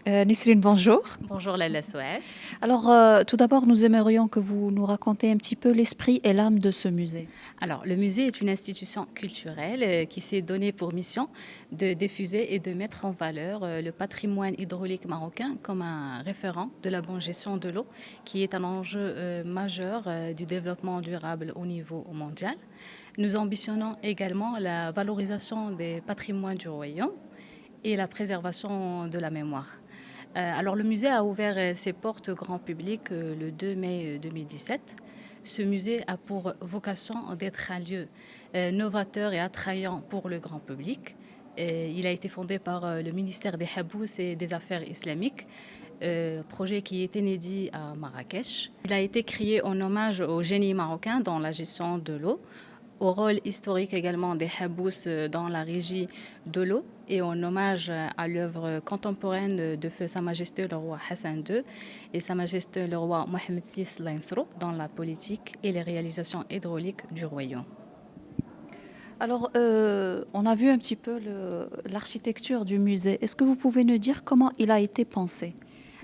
Nisrine, bonjour. Bonjour Laila Souad. Alors, tout d'abord, nous aimerions que vous nous racontiez un petit peu l'esprit et l'âme de ce musée. Alors, le musée est une institution culturelle qui s'est donnée pour mission de diffuser et de mettre en valeur le patrimoine hydraulique marocain comme un référent de la bonne gestion de l'eau, qui est un enjeu majeur du développement durable au niveau mondial. Nous ambitionnons également la valorisation des patrimoines du royaume et la préservation de la mémoire. Alors le musée a ouvert ses portes au grand public le 2 mai 2017. Ce musée a pour vocation d'être un lieu novateur et attrayant pour le grand public. Il a été fondé par le ministère des Habous et des Affaires islamiques, projet qui est inédit à Marrakech. Il a été créé en hommage au génie marocain dans la gestion de l'eau, au rôle historique également des Habous dans la régie de l'eau et en hommage à l'œuvre contemporaine de feu Sa Majesté le roi Hassan II et Sa Majesté le roi Mohamed VI Lansro dans la politique et les réalisations hydrauliques du royaume. Alors, on a vu un petit peu l'architecture du musée. Est-ce que vous pouvez nous dire comment il a été pensé?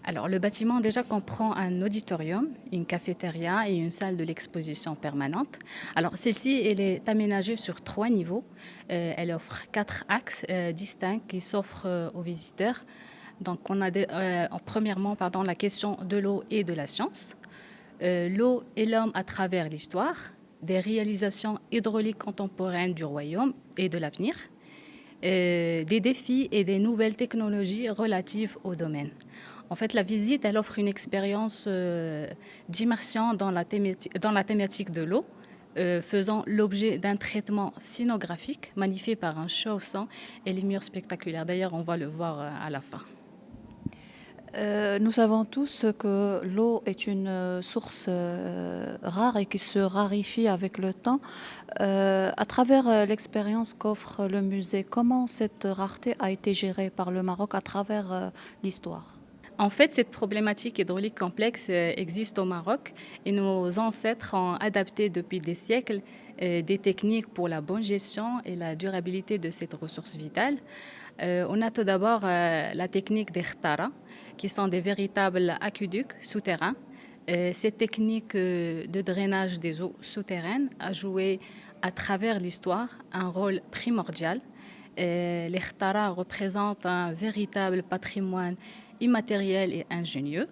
Alors, le bâtiment déjà comprend un auditorium, une cafétéria et une salle de l'exposition permanente. Alors, celle-ci, elle est aménagée sur 3 niveaux. Elle offre 4 axes distincts qui s'offrent aux visiteurs. Donc, on a premièrement la question de l'eau et de la science. L'eau et l'homme à travers l'histoire, des réalisations hydrauliques contemporaines du royaume et de l'avenir, des défis et des nouvelles technologies relatives au domaine. En fait, la visite, elle offre une expérience d'immersion dans la thématique de l'eau, faisant l'objet d'un traitement scénographique magnifié par un show son et lumière spectaculaire. D'ailleurs, on va le voir à la fin. Nous savons tous que l'eau est une source rare et qui se raréfie avec le temps. À travers l'expérience qu'offre le musée, comment cette rareté a été gérée par le Maroc à travers l'histoire? En fait, cette problématique hydraulique complexe existe au Maroc et nos ancêtres ont adapté depuis des siècles des techniques pour la bonne gestion et la durabilité de cette ressource vitale. On a tout d'abord la technique des khtara, qui sont des véritables aqueducs souterrains. Cette technique de drainage des eaux souterraines a joué à travers l'histoire un rôle primordial. Les khtara représentent un véritable patrimoine immatériel et ingénieux.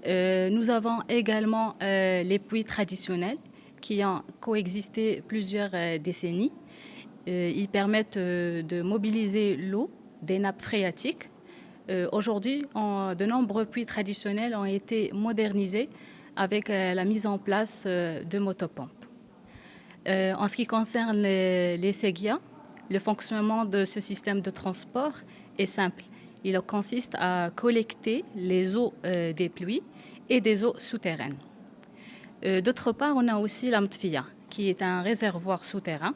Nous avons également les puits traditionnels qui ont coexisté plusieurs décennies. Ils permettent de mobiliser l'eau des nappes phréatiques. Aujourd'hui, de nombreux puits traditionnels ont été modernisés avec la mise en place de motopompes. En ce qui concerne les séguias, le fonctionnement de ce système de transport est simple. Il consiste à collecter les eaux des pluies et des eaux souterraines. D'autre part, on a aussi la mtfia, qui est un réservoir souterrain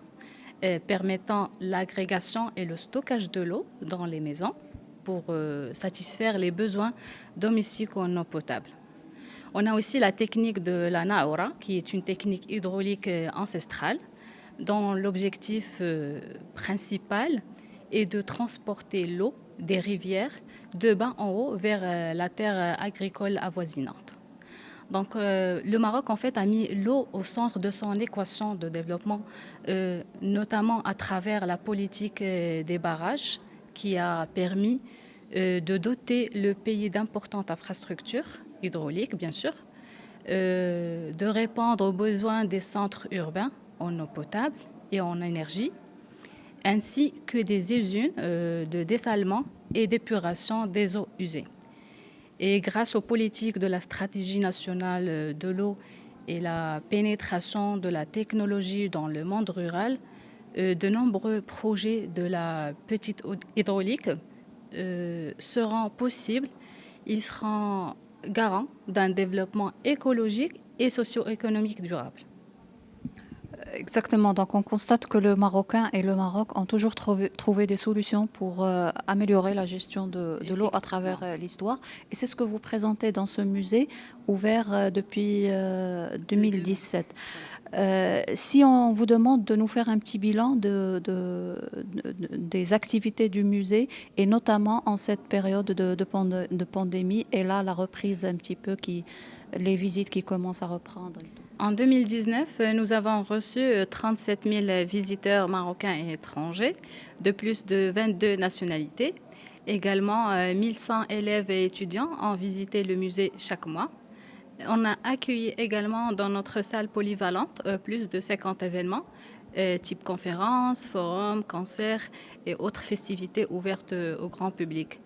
permettant l'agrégation et le stockage de l'eau dans les maisons pour satisfaire les besoins domestiques en eau potable. On a aussi la technique de la naoura, qui est une technique hydraulique ancestrale, dont l'objectif principal est de transporter l'eau des rivières de bas en haut vers la terre agricole avoisinante. Donc, le Maroc, en fait, a mis l'eau au centre de son équation de développement, notamment à travers la politique des barrages, qui a permis de doter le pays d'importantes infrastructures hydrauliques, bien sûr, de répondre aux besoins des centres urbains en eau potable et en énergie, ainsi que des usines de dessalement et d'épuration des eaux usées. Et grâce aux politiques de la stratégie nationale de l'eau et la pénétration de la technologie dans le monde rural, de nombreux projets de la petite hydraulique seront possibles. Ils seront garants d'un développement écologique et socio-économique durable. Exactement. Donc, on constate que le Marocain et le Maroc ont toujours trouvé des solutions pour améliorer la gestion de l'eau à travers Effectivement. l'histoire. Et c'est ce que vous présentez dans ce musée ouvert depuis De 2000. 2017. Voilà. Si on vous demande de nous faire un petit bilan des activités du musée, et notamment en cette période de pandémie, et là, la reprise un petit peu, les visites qui commencent à reprendre. Et tout. En 2019, nous avons reçu 37 000 visiteurs marocains et étrangers de plus de 22 nationalités. Également, 1100 élèves et étudiants ont visité le musée chaque mois. On a accueilli également dans notre salle polyvalente plus de 50 événements, type conférences, forums, concerts et autres festivités ouvertes au grand public.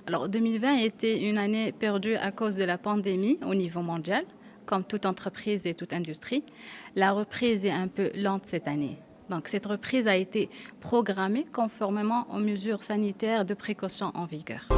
Alors 2020 était une année perdue à cause de la pandémie au niveau mondial, comme toute entreprise et toute industrie. La reprise est un peu lente cette année. Donc cette reprise a été programmée conformément aux mesures sanitaires de précaution en vigueur.